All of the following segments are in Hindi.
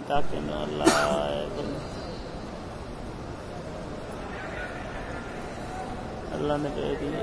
ताकि न अल्लाह अल्लाह ने दे दिए।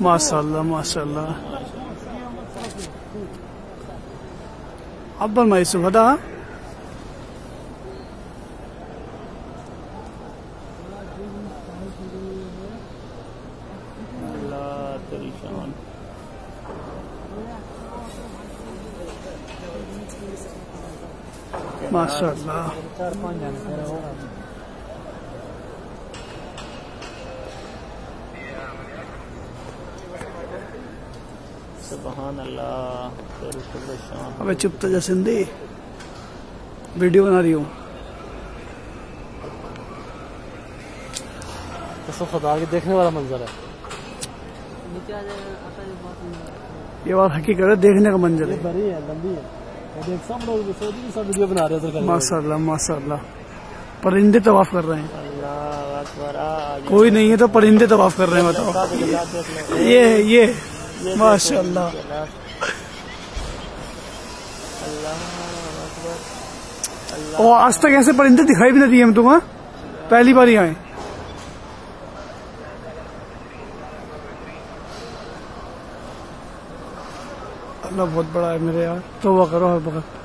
माशाल्लाह माशाल्लाह अब्बल माइसू हदा अल्लाह तेरी शान। माशाल्लाह सुभान अल्लाह तेरी कुल शान। अबे चुप तो जा सिंधी, वीडियो बना रही हूँ। तो खुदा के देखने वाला मंजर है। ये बात हकीकत है, देखने का मंजर है। बड़ी है, लंबी है। देख सब लोग सब वीडियो बना रहे हैं। माशाल्लाह माशाल्लाह परिंदे तवाफ कर रहे हैं। अल्लाह अकबर। कोई नहीं है तो परिंदे तवाफ कर रहे हैं, बताओ। ये माशाल्लाह और आज तक ऐसे परिंदे दिखाई भी नहीं दिए हम तुम, पहली बार ही आए। अल्लाह बहुत बड़ा है मेरे यार, तौबा करो हर वक्त।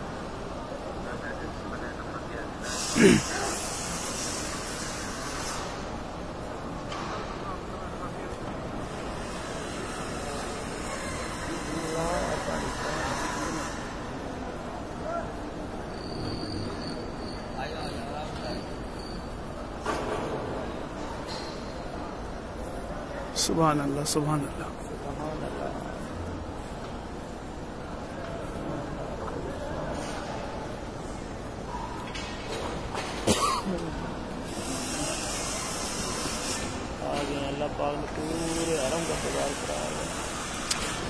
सुभान अल्लाह सुभान अल्लाह। अल्लाह पाक ने पूरे हरम का इंतजार कराया।